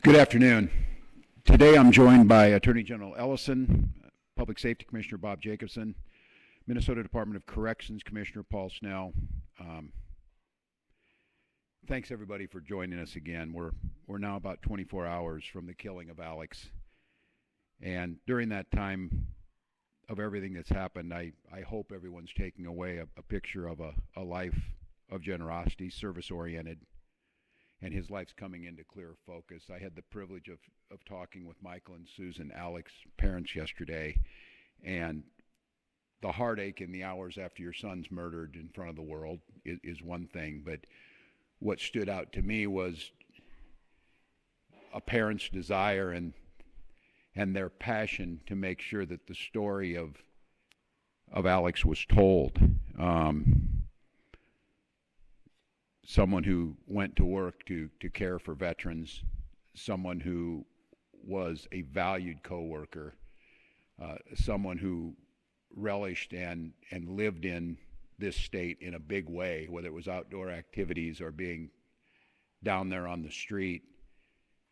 Good afternoon. Today I'm joined by Attorney General Ellison, Public Safety Commissioner Bob Jacobson, Minnesota Department of Corrections Commissioner Paul Snell. Thanks everybody for joining us again. We're now about 24 hours from the killing of Alex, and during that time of everything that's happened, I hope everyone's taking away a picture of a life of generosity, service-oriented, and his life's coming into clear focus. I had the privilege of talking with Michael and Susan, Alex's parents, yesterday, and the heartache in the hours after your son's murdered in front of the world is one thing, but what stood out to me was a parent's desire and their passion to make sure that the story of Alex was told. Someone who went to work to care for veterans, someone who was a valued coworker, someone who relished and lived in this state in a big way, whether it was outdoor activities or being down there on the street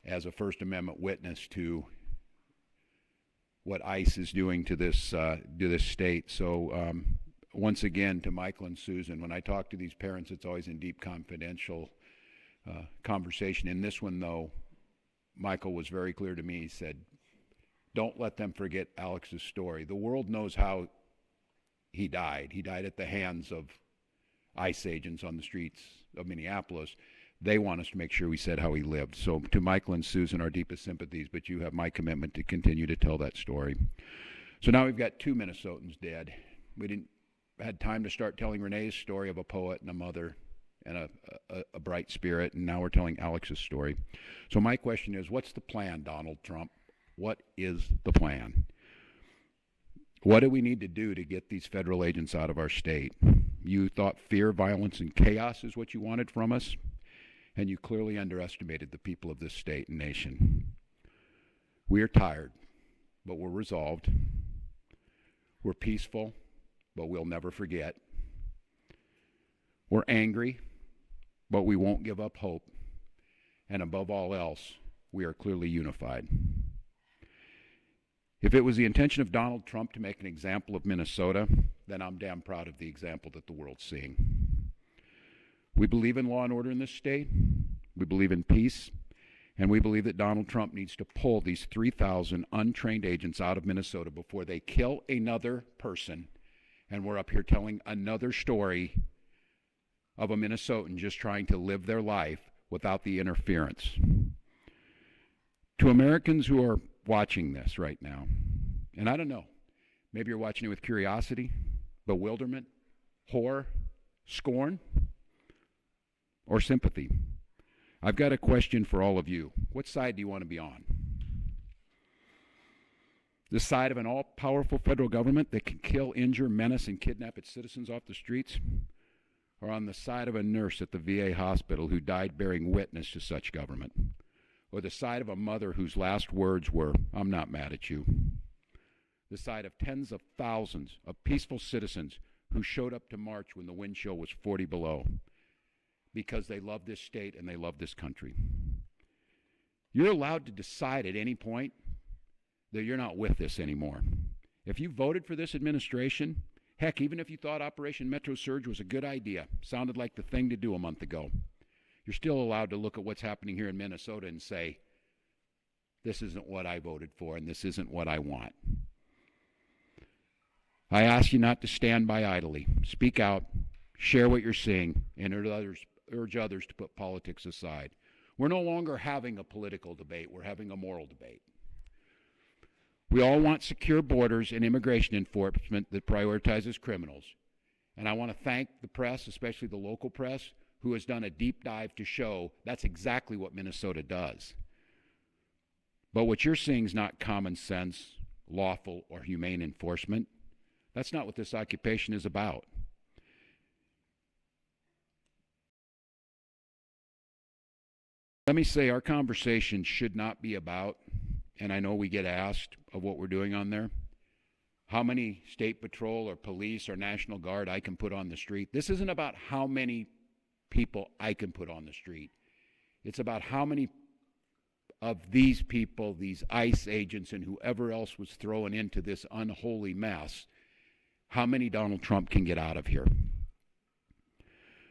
as a First Amendment witness to what ICE is doing to this state. So once again, to Michael and Susan, when I talk to these parents, it's always in deep confidential conversation. In this one, though, Michael was very clear to me. He said, don't let them forget Alex's story. The world knows how he died. He died at the hands of ICE agents on the streets of Minneapolis. They want us to make sure we said how he lived. So to Michael and Susan, our deepest sympathies, but you have my commitment to continue to tell that story. So now we've got 2 Minnesotans dead. We didn't had time to start telling Renee's story of a poet and a mother and a bright spirit, and now we're telling Alex's story. So my question is, what's the plan, Donald Trump? What is the plan? What do we need to do to get these federal agents out of our state? You thought fear, violence, and chaos is what you wanted from us, and you clearly underestimated the people of this state and nation. We are tired, but we're resolved. We're peaceful, but we'll never forget. We're angry, but we won't give up hope. And above all else, we are clearly unified. If it was the intention of Donald Trump to make an example of Minnesota, then I'm damn proud of the example that the world's seeing. We believe in law and order in this state. We believe in peace. And we believe that Donald Trump needs to pull these 3,000 untrained agents out of Minnesota before they kill another person. And we're up here telling another story of a Minnesotan just trying to live their life without the interference. To Americans who are watching this right now, and I don't know, maybe you're watching it with curiosity, bewilderment, horror, scorn, or sympathy. I've got a question for all of you. What side do you want to be on? The side of an all-powerful federal government that can kill, injure, menace, and kidnap its citizens off the streets? Or on the side of a nurse at the VA hospital who died bearing witness to such government? Or the side of a mother whose last words were, "I'm not mad at you"? The side of tens of thousands of peaceful citizens who showed up to march when the wind chill was 40 below because they love this state and they love this country. You're allowed to decide at any point that you're not with this anymore. If you voted for this administration, heck, even if you thought Operation Metro Surge was a good idea, sounded like the thing to do a month ago, you're still allowed to look at what's happening here in Minnesota and say, this isn't what I voted for and this isn't what I want. I ask you not to stand by idly. Speak out, share what you're seeing, and urge others to put politics aside. We're no longer having a political debate, we're having a moral debate. We all want secure borders and immigration enforcement that prioritizes criminals. And I want to thank the press, especially the local press, who has done a deep dive to show that's exactly what Minnesota does. But what you're seeing is not common sense, lawful, or humane enforcement. That's not what this occupation is about. Let me say our conversation should not be about, and I know we get asked of what we're doing on there, how many state patrol or police or National Guard I can put on the street. This isn't about how many people I can put on the street. It's about how many of these people, these ICE agents, and whoever else was thrown into this unholy mess, how many Donald Trump can get out of here.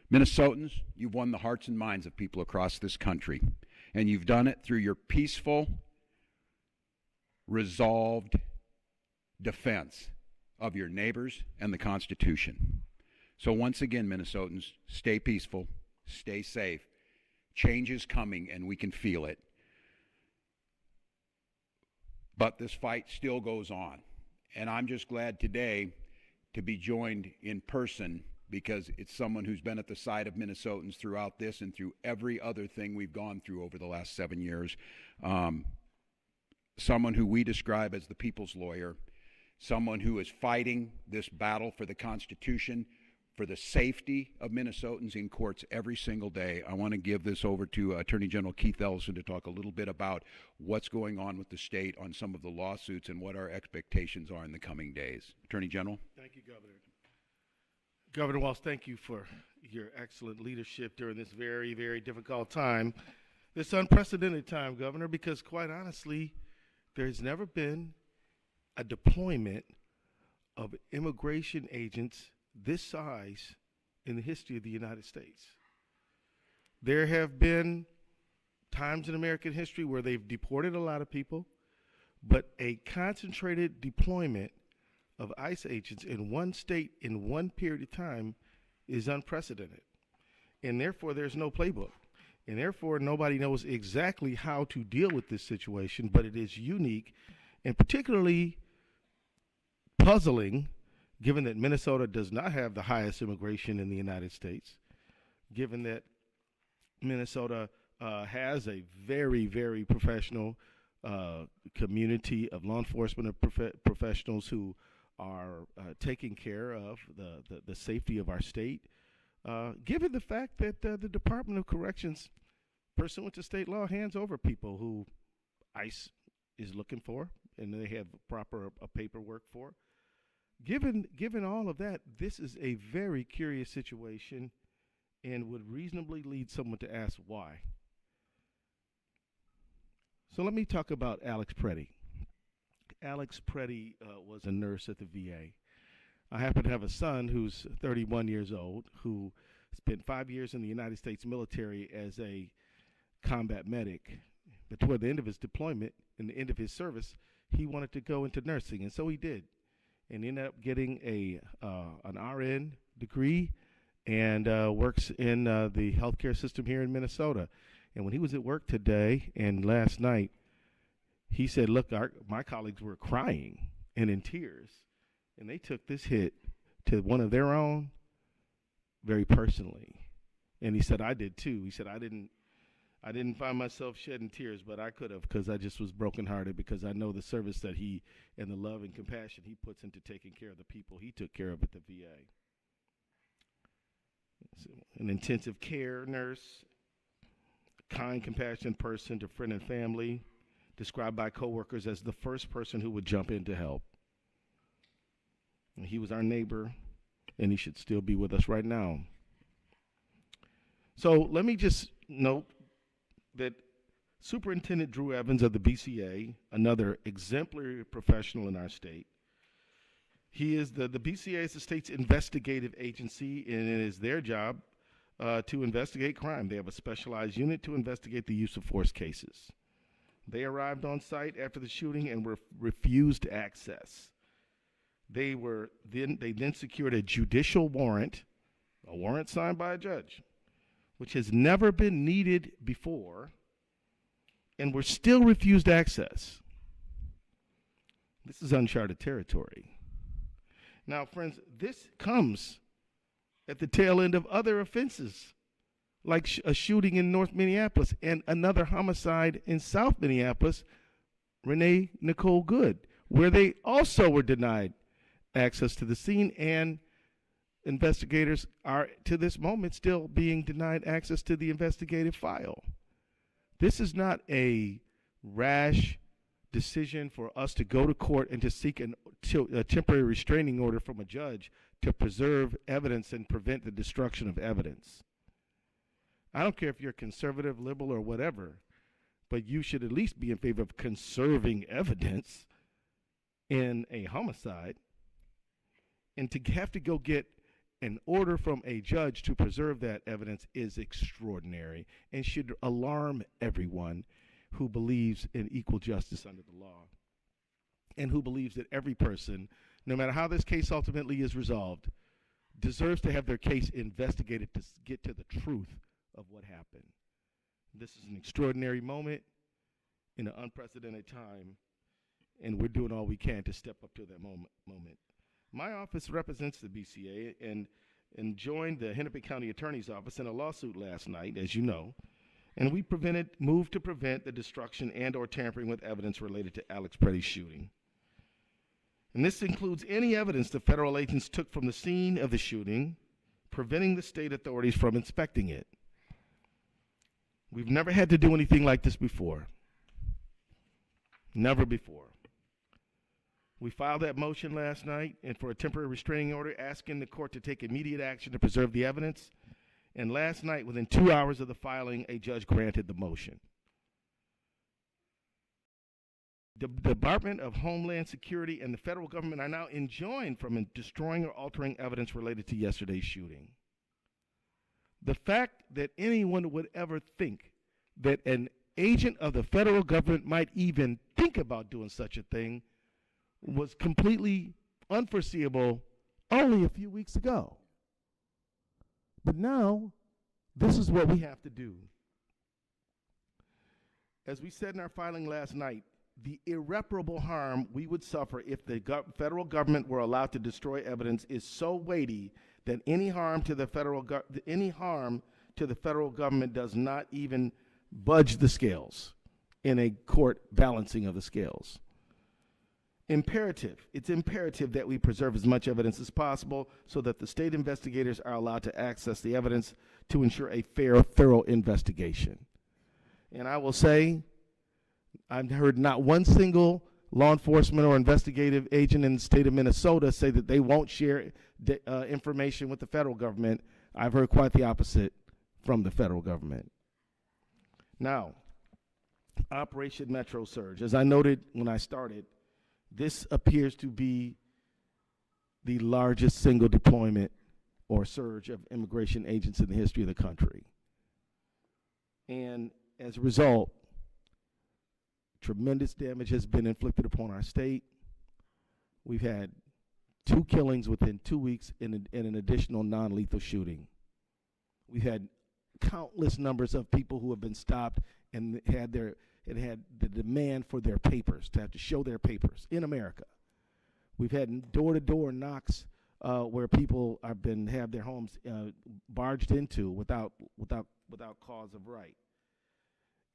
Minnesotans, you've won the hearts and minds of people across this country, and you've done it through your peaceful, resolved defense of your neighbors and the Constitution. So once again, Minnesotans, stay peaceful, stay safe. Change is coming, and we can feel it. But this fight still goes on. And I'm just glad today to be joined in person, because it's someone who's been at the side of Minnesotans throughout this and through every other thing we've gone through over the last 7 years. Someone who we describe as the people's lawyer, someone who is fighting this battle for the Constitution, for the safety of Minnesotans in courts every single day. I want to give this over to Attorney General Keith Ellison to talk a little bit about what's going on with the state on some of the lawsuits and what our expectations are in the coming days. Attorney General. Thank you, Governor. Governor Walz, thank you for your excellent leadership during this very, very difficult time, this unprecedented time, Governor, because quite honestly, there's never been a deployment of immigration agents this size in the history of the United States. There have been times in American history where they've deported a lot of people, but a concentrated deployment of ICE agents in one state in one period of time is unprecedented. And therefore, there's no playbook. And therefore, nobody knows exactly how to deal with this situation, but it is unique and particularly puzzling, given that Minnesota does not have the highest immigration in the United States, given that Minnesota has a very, very professional community of law enforcement professionals who are taking care of the safety of our state, given the fact that the Department of Corrections, pursuant to state law, hands over people who ICE is looking for and they have proper paperwork for. Given all of that, this is a very curious situation and would reasonably lead someone to ask why. So let me talk about Alex Preddy. Alex Preddy was a nurse at the VA. I happen to have a son who's 31 years old who spent 5 years in the United States military as a combat medic. But toward the end of his deployment and the end of his service, he wanted to go into nursing, and so he did. And ended up getting an RN degree and works in the healthcare system here in Minnesota. And when he was at work today and last night, he said, look, my colleagues were crying and in tears, and they took this hit to one of their own very personally. And he said, I did too. He said, I didn't find myself shedding tears, but I could have, because I just was brokenhearted, because I know the service that he and the love and compassion he puts into taking care of the people he took care of at the VA. So, an intensive care nurse, kind, compassionate person to friend and family, described by coworkers as the first person who would jump in to help. And he was our neighbor, and he should still be with us right now. So let me just note that Superintendent Drew Evans of the BCA, another exemplary professional in our state, he is the BCA is the state's investigative agency, and it is their job to investigate crime. They have a specialized unit to investigate the use of force cases. They arrived on site after the shooting and were refused access. They then secured a judicial warrant, a warrant signed by a judge, which has never been needed before, and were still refused access. This is uncharted territory. Now, friends, this comes at the tail end of other offenses, like a shooting in North Minneapolis and another homicide in South Minneapolis, Renee Nicole Good, where they also were denied access to the scene, and investigators are, to this moment, still being denied access to the investigative file. This is not a rash decision for us to go to court and to seek a temporary restraining order from a judge to preserve evidence and prevent the destruction of evidence. I don't care if you're conservative, liberal, or whatever. but you should at least be in favor of conserving evidence in a homicide. And to have to go get an order from a judge to preserve that evidence is extraordinary and should alarm everyone who believes in equal justice under the law and who believes that every person, no matter how this case ultimately is resolved, deserves to have their case investigated to get to the truth of what happened. This is an extraordinary moment in an unprecedented time, and we're doing all we can to step up to that moment. My office represents the BCA and joined the Hennepin County Attorney's Office in a lawsuit last night, as you know, and we moved to prevent the destruction and or tampering with evidence related to Alex Pretty's shooting. And this includes any evidence the federal agents took from the scene of the shooting, preventing the state authorities from inspecting it. We've never had to do anything like this before. Never before. We filed that motion last night and for a temporary restraining order asking the court to take immediate action to preserve the evidence. And last night, within 2 hours of the filing, a judge granted the motion. The Department of Homeland Security and the federal government are now enjoined from destroying or altering evidence related to yesterday's shooting. The fact that anyone would ever think that an agent of the federal government might even think about doing such a thing was completely unforeseeable only a few weeks ago. But now, this is what we have to do. As we said in our filing last night, the irreparable harm we would suffer if the federal government were allowed to destroy evidence is so weighty that any harm to the federal government does not even budge the scales in a court balancing of the scales. It's imperative that we preserve as much evidence as possible so that the state investigators are allowed to access the evidence to ensure a fair, thorough investigation. And I will say, I've heard not one single law enforcement or investigative agent in the state of Minnesota say that they won't share information with the federal government. I've heard quite the opposite from the federal government. Now, Operation Metro Surge. As I noted when I started, this appears to be the largest single deployment or surge of immigration agents in the history of the country. And as a result, tremendous damage has been inflicted upon our state. We've had 2 killings within 2 weeks in an additional non-lethal shooting. We've had countless numbers of people who have been stopped and had the demand for their papers, to have to show their papers in America. We've had door-to-door knocks where people have their homes barged into without cause of right.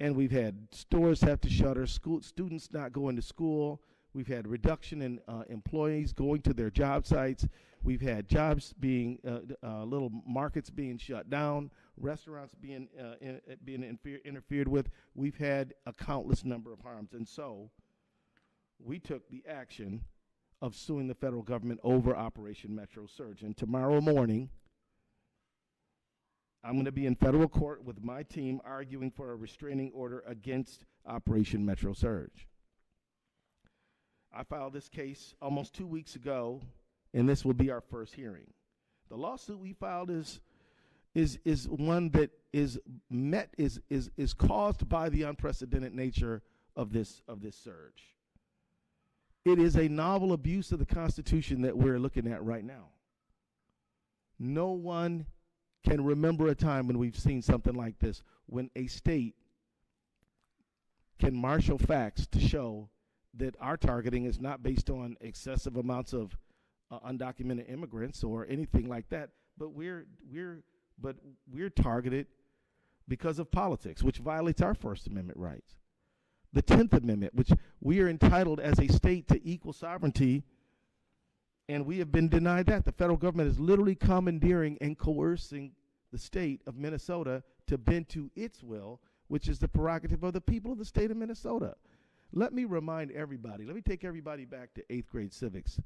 And we've had stores have to shutter, students not going to school. We've had reduction in employees going to their job sites. We've had jobs being, little markets being shut down, restaurants being interfered with. We've had a countless number of harms. And so we took the action of suing the federal government over Operation Metro Surge. And tomorrow morning, I'm going to be in federal court with my team arguing for a restraining order against Operation Metro Surge. I filed this case almost 2 weeks ago, and this will be our first hearing. The lawsuit we filed is one that is caused by the unprecedented nature of this surge. It is a novel abuse of the Constitution that we're looking at right now. No one can remember a time when we've seen something like this, when a state can marshal facts to show that our targeting is not based on excessive amounts of undocumented immigrants or anything like that, but we're targeted because of politics, which violates our First Amendment rights. The 10th Amendment, which we are entitled as a state to equal sovereignty, and we have been denied that. The federal government is literally commandeering and coercing the state of Minnesota to bend to its will, which is the prerogative of the people of the state of Minnesota. Let me remind everybody, let me take everybody back to 8th grade civics.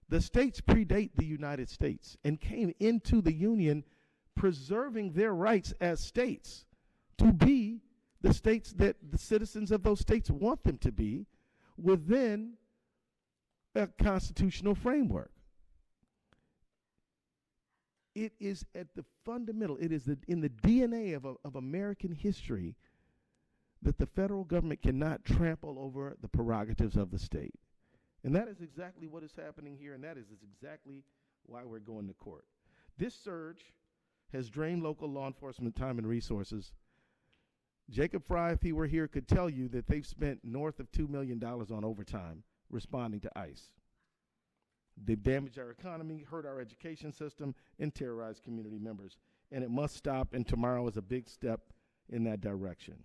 The states predate the United States and came into the Union preserving their rights as states to be the states that the citizens of those states want them to be within a constitutional framework. It is at the fundamental, it is in the DNA of American history that the federal government cannot trample over the prerogatives of the state. And that is exactly what is happening here, and that is exactly why we're going to court. This surge has drained local law enforcement time and resources. Jacob Fry, if he were here, could tell you that they've spent north of $2 million on overtime responding to ICE. They've damaged our economy, hurt our education system, and terrorized community members. And it must stop, and tomorrow is a big step in that direction.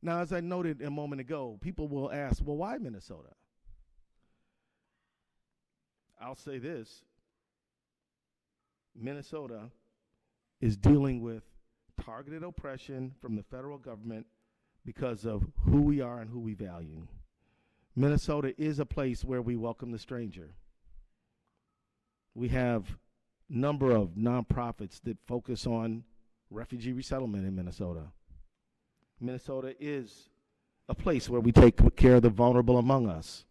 Now, as I noted a moment ago, people will ask, well, why Minnesota? I'll say this. Minnesota is dealing with targeted oppression from the federal government because of who we are and who we value. Minnesota is a place where we welcome the stranger. We have a number of nonprofits that focus on refugee resettlement in Minnesota. Minnesota is a place where we take care of the vulnerable among us.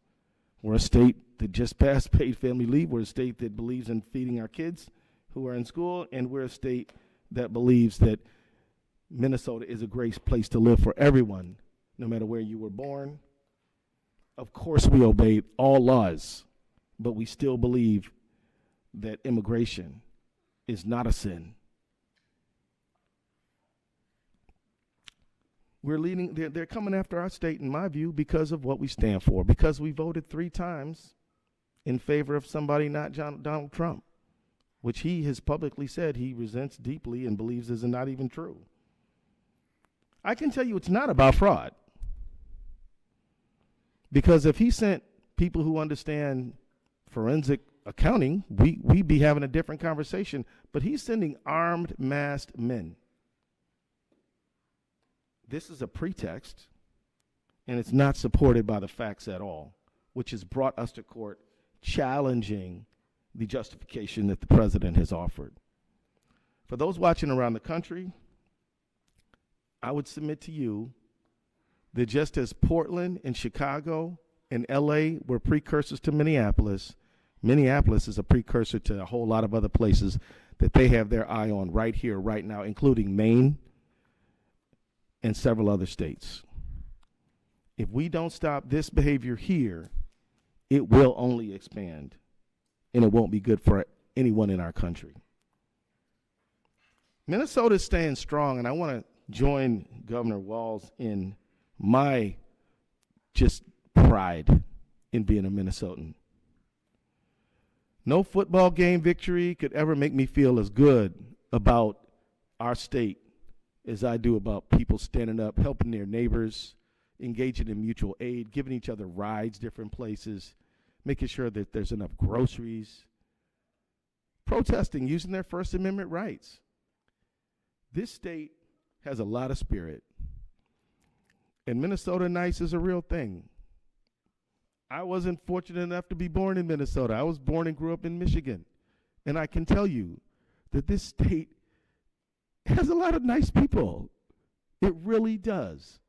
We're a state that just passed paid family leave. We're a state that believes in feeding our kids who are in school, and we're a state that believes that Minnesota is a great place to live for everyone, no matter where you were born. Of course, we obey all laws, but we still believe that immigration is not a sin. We're leading, they're coming after our state, in my view, because of what we stand for, because we voted 3 times in favor of somebody not Donald Trump, which he has publicly said he resents deeply and believes is not even true. I can tell you it's not about fraud. Because if he sent people who understand forensic accounting, we'd be having a different conversation. But he's sending armed, masked men. This is a pretext, and it's not supported by the facts at all, which has brought us to court challenging the justification that the president has offered. For those watching around the country, I would submit to you that just as Portland and Chicago and LA were precursors to Minneapolis, Minneapolis is a precursor to a whole lot of other places that they have their eye on right here, right now, including Maine and several other states. If we don't stop this behavior here, it will only expand, and it won't be good for anyone in our country. Minnesota is staying strong, and I want to join Governor Walz in my just pride in being a Minnesotan. No football game victory could ever make me feel as good about our state as I do about people standing up, helping their neighbors, engaging in mutual aid, giving each other rides different places, making sure that there's enough groceries, protesting, using their First Amendment rights. This state has a lot of spirit. And Minnesota nice is a real thing. I wasn't fortunate enough to be born in Minnesota. I was born and grew up in Michigan. And I can tell you that this state has a lot of nice people. It really does.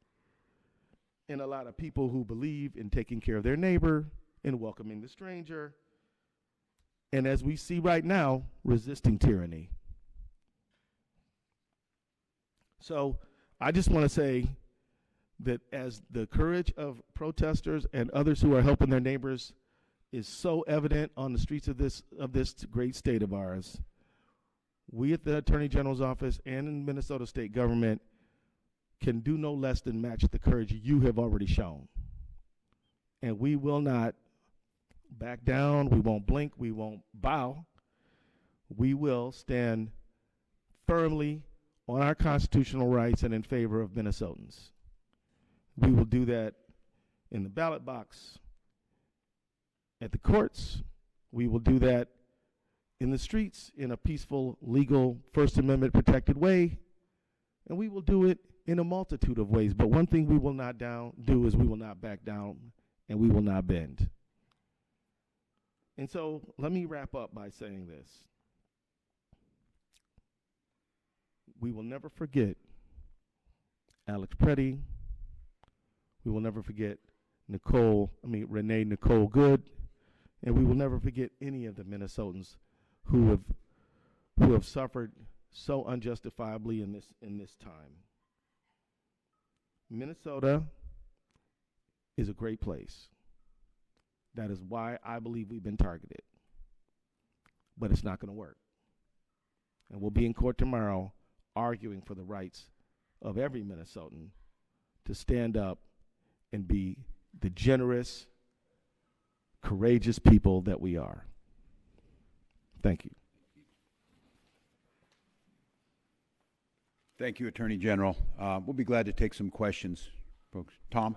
And a lot of people who believe in taking care of their neighbor and welcoming the stranger. And as we see right now, resisting tyranny. So I just want to say that as the courage of protesters and others who are helping their neighbors is so evident on the streets of this great state of ours, we at the Attorney General's office and in Minnesota state government can do no less than match the courage you have already shown. And we will not back down, we won't blink, we won't bow. We will stand firmly on our constitutional rights and in favor of Minnesotans. We will do that in the ballot box, at the courts. We will do that in the streets in a peaceful, legal, First Amendment protected way. And we will do it in a multitude of ways. But one thing we will not do is we will not back down and we will not bend. And so let me wrap up by saying this. We will never forget Alex Preddy. We will never forget Renee Nicole Good, and we will never forget any of the Minnesotans who have suffered so unjustifiably in this time. Minnesota is a great place. That is why I believe we've been targeted. But it's not going to work. And we'll be in court tomorrow arguing for the rights of every Minnesotan to stand up and be the generous, courageous people that we are. Thank you. Thank you, Attorney General. We'll be glad to take some questions, folks. Tom?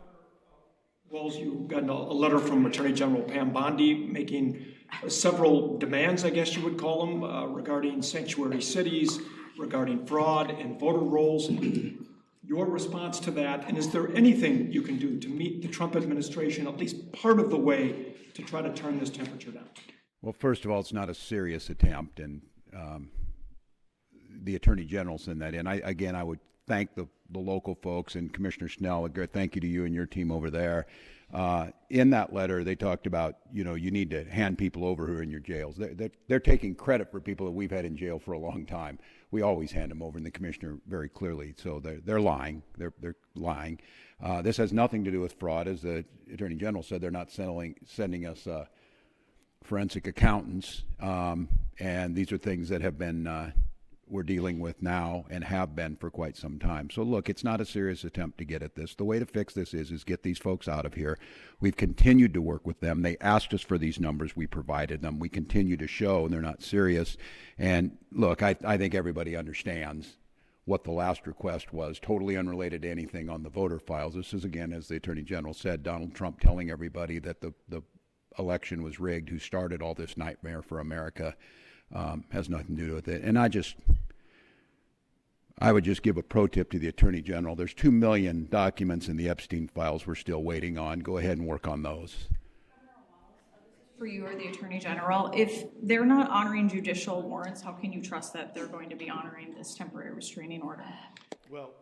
Walz, you got a letter from Attorney General Pam Bondi making several demands, I guess you would call them, regarding sanctuary cities, regarding fraud and voter rolls. Your response to that, and is there anything you can do to meet the Trump administration at least part of the way to try to turn this temperature down? Well, first of all, it's not a serious attempt, and the Attorney General sent that in. I would thank the local folks and Commissioner Snell. Thank you to you and your team over there. In that letter, they talked about, you need to hand people over who are in your jails. They're taking credit for people that we've had in jail for a long time. We always hand them over, and the commissioner very clearly. So they're lying. They're lying. This has nothing to do with fraud, as the Attorney General said. They're not sending us forensic accountants, and these are things that have been we're dealing with now and have been for quite some time. So look, it's not a serious attempt to get at this. The way to fix this is get these folks out of here. We've continued to work with them. They asked us for these numbers. We provided them. We continue to show they're not serious. And look, I think everybody understands what the last request was, totally unrelated to anything on the voter files. This is, again, as the Attorney General said, Donald Trump telling everybody that the election was rigged, who started all this nightmare for America. Has nothing to do with it. And I would just give a pro tip to the Attorney General. There's 2 million documents in the Epstein files we're still waiting on. Go ahead and work on those. For you or the Attorney General, if they're not honoring judicial warrants, how can you trust that they're going to be honoring this temporary restraining order? Well,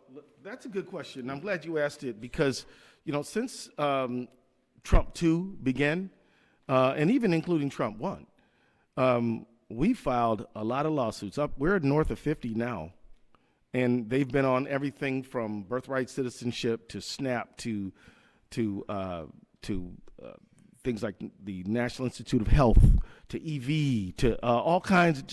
that's a good question. I'm glad you asked it because, since Trump 2 began, and even including Trump 1, we filed a lot of lawsuits. We're north of 50 now, and they've been on everything from birthright citizenship to SNAP to things like the National Institute of Health to EV to all kinds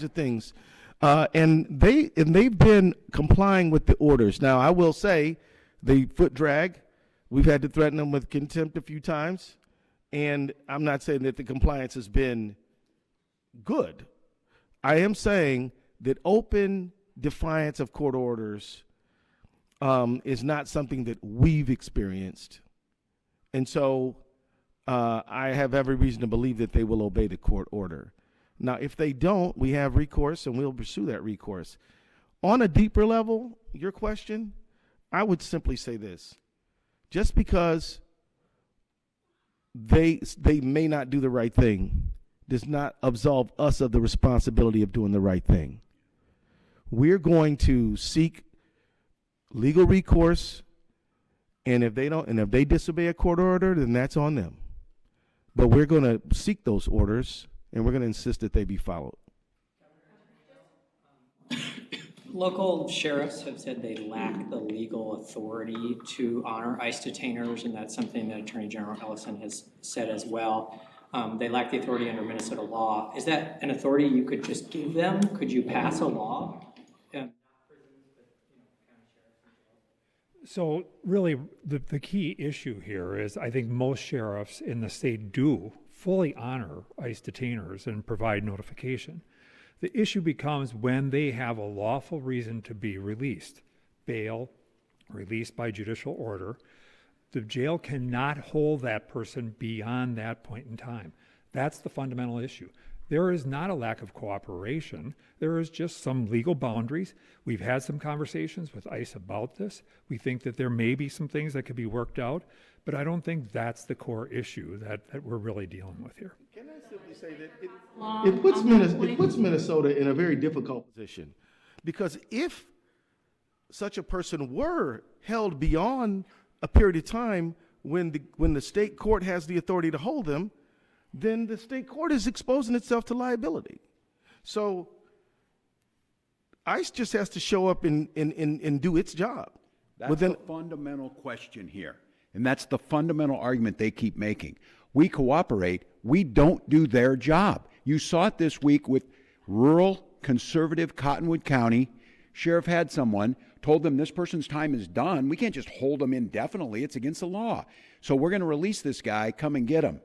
of things, and they've been complying with the orders. Now, I will say, the foot drag, we've had to threaten them with contempt a few times, and I'm not saying that the compliance has been good. I am saying that open defiance of court orders is not something that we've experienced. And so I have every reason to believe that they will obey the court order. Now, if they don't, we have recourse, and we'll pursue that recourse. On a deeper level, your question, I would simply say this. Just because they may not do the right thing does not absolve us of the responsibility of doing the right thing. We're going to seek legal recourse, and if they disobey a court order, then that's on them. But we're going to seek those orders, and we're going to insist that they be followed. Local sheriffs have said they lack the legal authority to honor ICE detainers, and that's something that Attorney General Ellison has said as well. They lack the authority under Minnesota law. Is that an authority you could just give them? Could you pass a law? So really, the key issue here is I think most sheriffs in the state do fully honor ICE detainers and provide notification. The issue becomes when they have a lawful reason to be released, bail, released by judicial order. The jail cannot hold that person beyond that point in time. That's the fundamental issue. There is not a lack of cooperation. There is just some legal boundaries. We've had some conversations with ICE about this. We think that there may be some things that could be worked out, but I don't think that's the core issue that we're really dealing with here. Can I simply say that it puts Minnesota in a very difficult position? Because if such a person were held beyond a period of time when the state court has the authority to hold them, then the state court is exposing itself to liability. So ICE just has to show up and do its job. That's the fundamental question here. And that's the fundamental argument they keep making. We cooperate. We don't do their job. You saw it this week with rural, conservative Cottonwood County. Sheriff had someone, told them this person's time is done. We can't just hold them indefinitely. It's against the law. So we're going to release this guy. Come and get him.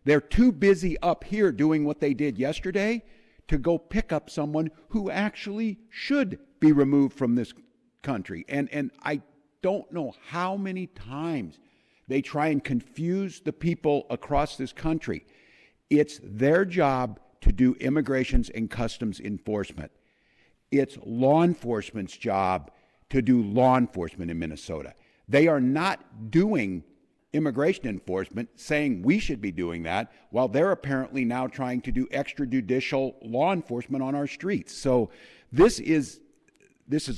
They're too busy up here doing what they did yesterday to go pick up someone who actually should be removed from this country. And I don't know how many times they try and confuse the people across this country. It's their job to do immigrations and customs enforcement. It's law enforcement's job to do law enforcement in Minnesota. They are not doing immigration enforcement, saying we should be doing that, while they're apparently now trying to do extrajudicial law enforcement on our streets. So this is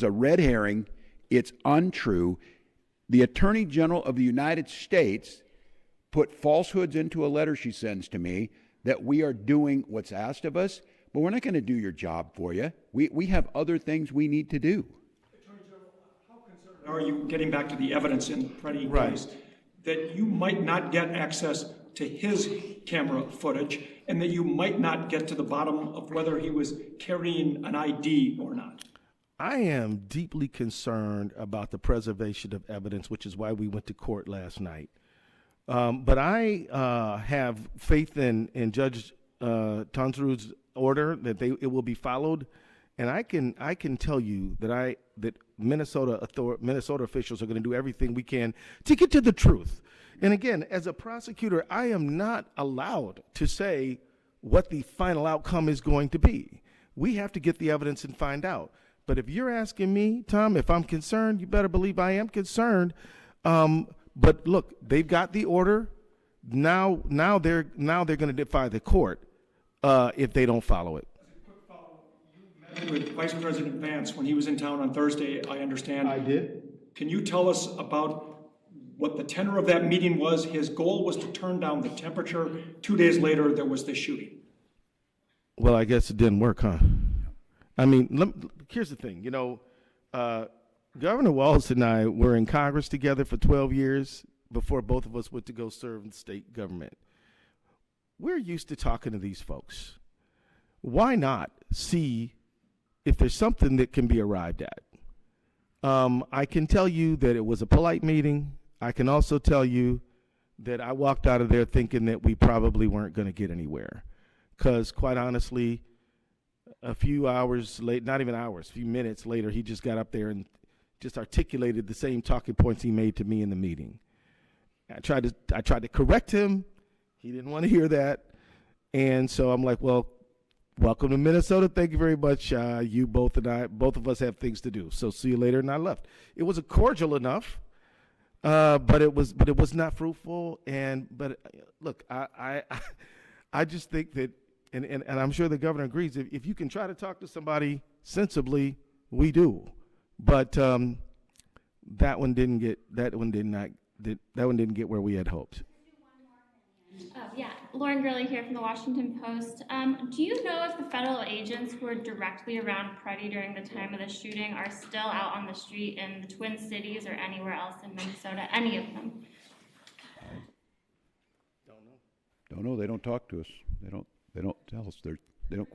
a red herring. It's untrue. The Attorney General of the United States put falsehoods into a letter she sends to me that we are doing what's asked of us, but we're not going to do your job for you. We have other things we need to do. Attorney General, how concerned are you, getting back to the evidence in Freddie Right. case, that you might not get access to his camera footage and that you might not get to the bottom of whether he was carrying an ID or not? I am deeply concerned about the preservation of evidence, which is why we went to court last night. But I have faith in Judge Tonsrud's order that it will be followed, and I can tell you that Minnesota officials are going to do everything we can to get to the truth. And again, as a prosecutor, I am not allowed to say what the final outcome is going to be. We have to get the evidence and find out. But if you're asking me, Tom, if I'm concerned, you better believe I am concerned. But look, they've got the order. Now they're going to defy the court if they don't follow it. With Vice President Vance when he was in town on Thursday, I understand. I did. Can you tell us about what the tenor of that meeting was? His goal was to turn down the temperature. 2 days later, there was the shooting. Well, I guess it didn't work, huh? I mean, here's the thing. Governor Walz and I were in Congress together for 12 years before both of us went to go serve in state government. We're used to talking to these folks. Why not see if there's something that can be arrived at? I can tell you that it was a polite meeting. I can also tell you that I walked out of there thinking that we probably weren't going to get anywhere. Because quite honestly, a few hours late, not even hours, a few minutes later, he just got up there and just articulated the same talking points he made to me in the meeting. I tried to correct him. He didn't want to hear that. And so I'm like, well, welcome to Minnesota. Thank you very much. You both of us have things to do. So see you later. And I left. It was cordial enough, but it was not fruitful. But look, I just think that, and I'm sure the governor agrees, if you can try to talk to somebody sensibly, we do. But that one didn't get where we had hoped. Yeah, Lauren Gurley here from the Washington Post. Do you know if the federal agents who were directly around Preddy during the time of the shooting are still out on the street in the Twin Cities or anywhere else in Minnesota? Any of them? Don't know. They don't talk to us. They don't tell us. They don't.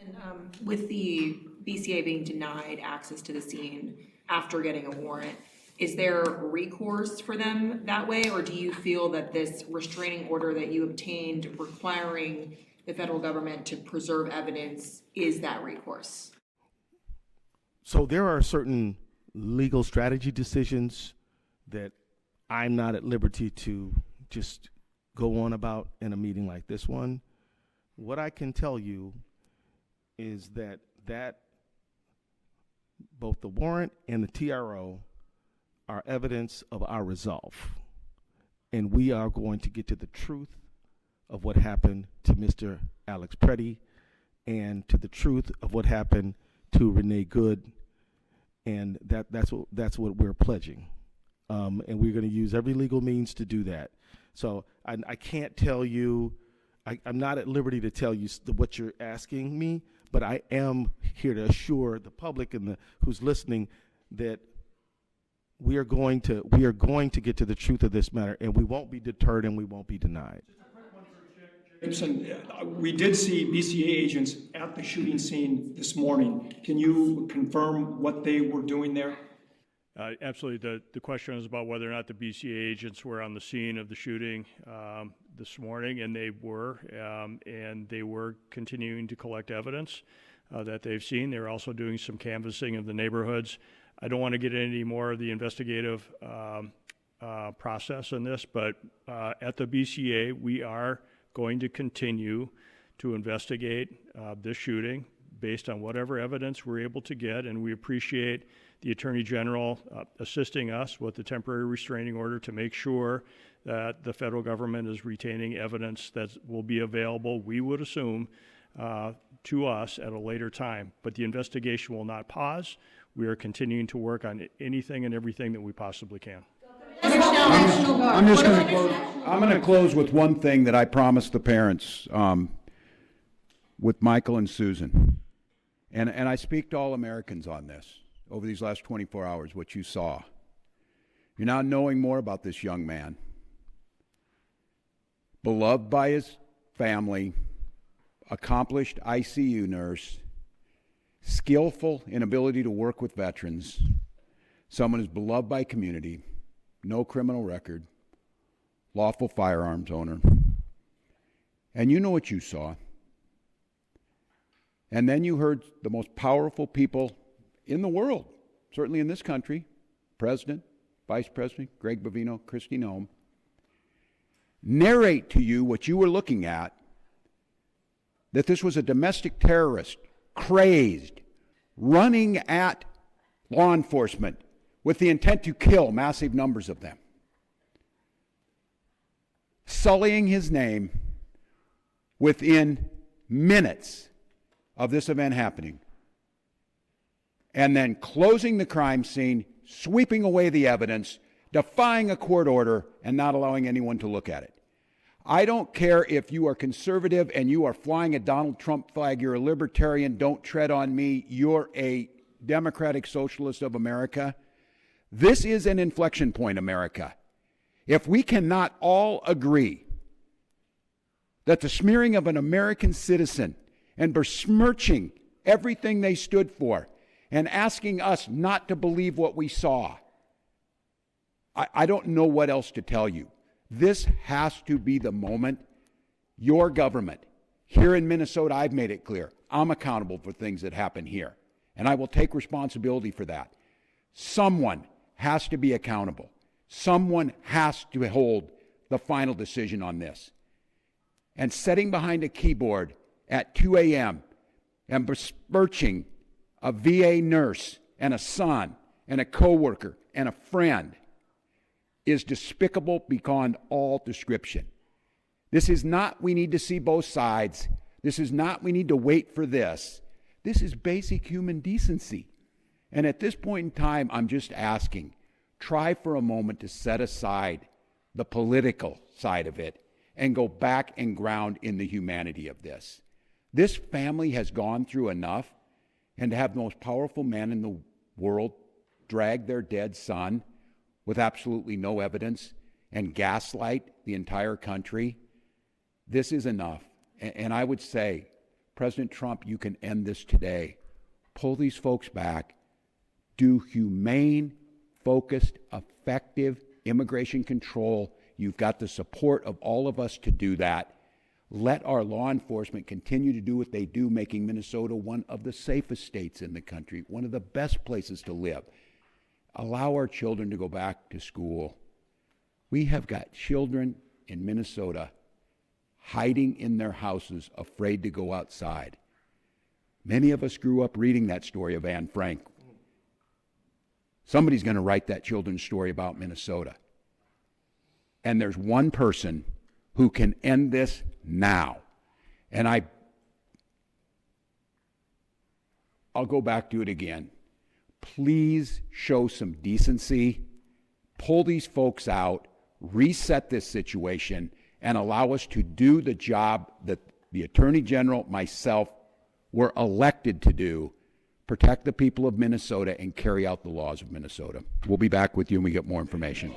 And with the BCA being denied access to the scene after getting a warrant, is there recourse for them that way, or do you feel that this restraining order that you obtained requiring the federal government to preserve evidence is that recourse? So there are certain legal strategy decisions that I'm not at liberty to just go on about in a meeting like this one. What I can tell you is that both the warrant and the TRO are evidence of our resolve. And we are going to get to the truth of what happened to Mr. Alex Preddy and to the truth of what happened to Renee Good and that's what we're pledging, and we're going to use every legal means to do that. So I can't tell you, I'm not at liberty to tell you what you're asking me, but I am here to assure the public and who's listening that we are going to get to the truth of this matter, and we won't be deterred and we won't be denied. Gibson, we did see BCA agents at the shooting scene this morning. Can you confirm what they were doing there? Absolutely. The question is about whether or not the BCA agents were on the scene of the shooting this morning, and they were continuing to collect evidence that they've seen. They're also doing some canvassing of the neighborhoods. I don't want to get into any more of the investigative process in this, but at the BCA, we are going to continue to investigate this shooting based on whatever evidence we're able to get, and we appreciate the Attorney General assisting us with the temporary restraining order to make sure that the federal government is retaining evidence that will be available, we would assume, to us at a later time. But the investigation will not pause. We are continuing to work on anything and everything that we possibly can. I'm going to close with one thing that I promised the parents with Michael and Susan. And I speak to all Americans on this over these last 24 hours, what you saw. You're now knowing more about this young man, beloved by his family, accomplished ICU nurse, skillful in ability to work with veterans, someone who's beloved by community, no criminal record, lawful firearms owner. And you know what you saw. And then you heard the most powerful people in the world, certainly in this country, President, Vice President, Greg Bovino, Kristi Noem, narrate to you what you were looking at, that this was a domestic terrorist, crazed, running at law enforcement with the intent to kill massive numbers of them, sullying his name within minutes of this event happening, and then closing the crime scene, sweeping away the evidence, defying a court order, and not allowing anyone to look at it. I don't care if you are conservative and you are flying a Donald Trump flag, you're a libertarian, don't tread on me, you're a democratic socialist of America. This is an inflection point, America. If we cannot all agree that the smearing of an American citizen and besmirching everything they stood for and asking us not to believe what we saw, I don't know what else to tell you. This has to be the moment. Your government, here in Minnesota, I've made it clear, I'm accountable for things that happen here, and I will take responsibility for that. Someone has to be accountable. Someone has to hold the final decision on this. And sitting behind a keyboard at 2 a.m. and besmirching a VA nurse and a son and a coworker and a friend is despicable beyond all description. This is not, we need to see both sides. This is not, we need to wait for this. This is basic human decency. And at this point in time, I'm just asking, try for a moment to set aside the political side of it and go back and ground in the humanity of this. This family has gone through enough, and to have the most powerful man in the world drag their dead son with absolutely no evidence and gaslight the entire country, this is enough. And I would say, President Trump, you can end this today. Pull these folks back. Do humane, focused, effective immigration control. You've got the support of all of us to do that. Let our law enforcement continue to do what they do, making Minnesota one of the safest states in the country, one of the best places to live. Allow our children to go back to school. We have got children in Minnesota hiding in their houses, afraid to go outside. Many of us grew up reading that story of Anne Frank. Somebody's going to write that children's story about Minnesota. And there's one person who can end this now. And I'll go back to it again. please show some decency, pull these folks out, reset this situation, and allow us to do the job that the Attorney General, myself, were elected to do, protect the people of Minnesota and carry out the laws of Minnesota. We'll be back with you when we get more information.